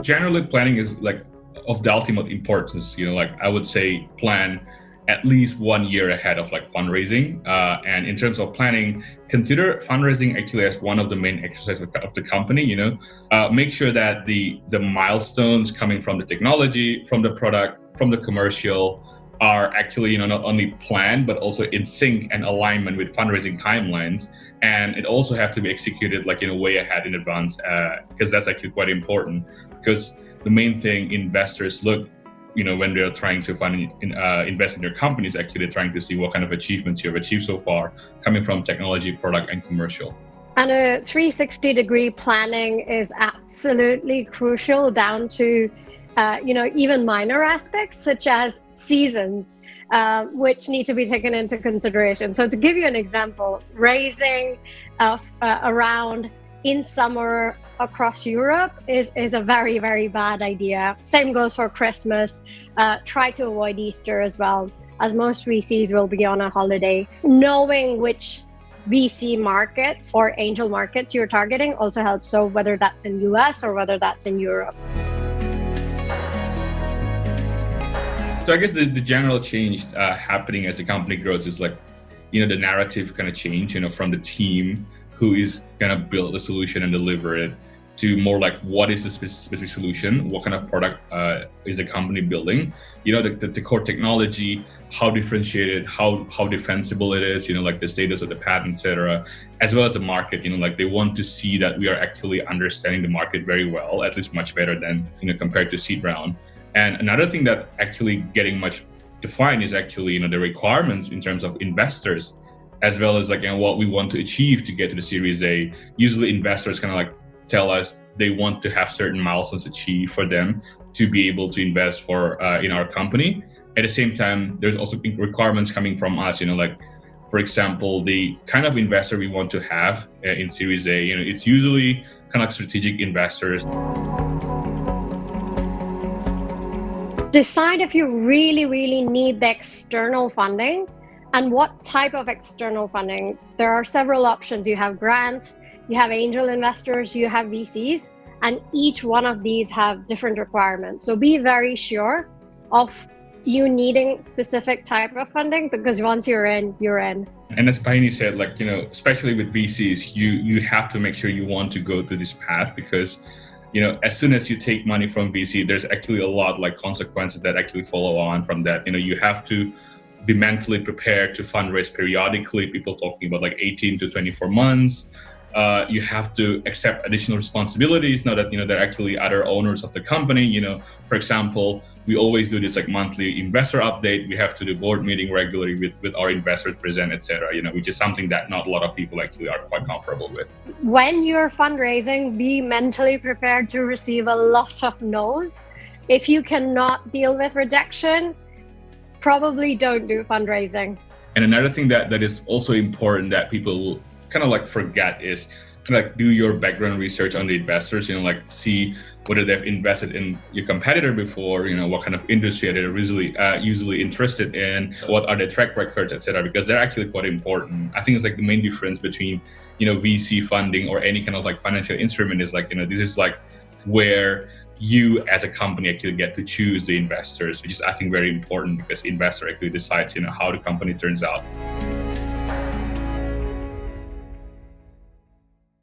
generally planning is like of the ultimate importance. Like I would say plan at least 1 year ahead of like fundraising. And in terms of planning, consider fundraising actually as one of the main exercises of the company. Make sure that the milestones coming from the technology, from the product, from the commercial are actually not only planned but also in sync and alignment with fundraising timelines. And it also have to be executed like way ahead in advance, because that's actually quite important. Because the main thing investors look when they're trying to invest in their companies, actually trying to see what kind of achievements you have achieved so far, coming from technology, product, and commercial. And a 360-degree planning is absolutely crucial, down to even minor aspects such as seasons, which need to be taken into consideration. So to give you an example, raising around in summer across Europe is a very, very bad idea. Same goes for Christmas. Try to avoid Easter as well, as most VCs will be on a holiday. Knowing which VC markets or angel markets you're targeting also helps. So whether that's in US or whether that's in Europe. So I guess the general change happening as the company grows is like, the narrative kind of change, from the team who is going to build the solution and deliver it, to more like what is the specific solution, what kind of product is the company building, the core technology, how differentiated, how defensible it is, like the status of the patent, etc., as well as the market. Like they want to see that we are actually understanding the market very well, at least much better than compared to seed round. And another thing that actually getting much defined is actually the requirements in terms of investors, as well as like what we want to achieve to get to the Series A. Usually investors kind of like tell us they want to have certain milestones achieved for them to be able to invest for in our company. At the same time, there's also requirements coming from us, like for example, the kind of investor we want to have in Series A, it's usually kind of like strategic investors. Decide if you really, really need the external funding and what type of external funding. There are several options. You have grants, you have angel investors, you have VCs, and each one of these have different requirements. So be very sure of you needing specific type of funding, because once you're in, you're in. And as Pahini said, like, especially with VCs, you have to make sure you want to go through this path, because as soon as you take money from VC, there's actually a lot like consequences that actually follow on from that. You have to be mentally prepared to fundraise periodically. People talking about like 18 to 24 months. You have to accept additional responsibilities now that they're actually other owners of the company. For example, we always do this like monthly investor update. We have to do board meeting regularly with our investors present, etc. Which is something that not a lot of people actually are quite comfortable with. When you're fundraising, be mentally prepared to receive a lot of no's. If you cannot deal with rejection, probably don't do fundraising. And another thing that is also important that people kind of like forget is kind of like do your background research on the investors, like see whether they've invested in your competitor before, what kind of industry they're usually interested in, what are their track records, etc., because they're actually quite important. I think it's like the main difference between, VC funding or any kind of like financial instrument is like, this is like where you as a company actually get to choose the investors, which is I think very important, because investor actually decides, how the company turns out.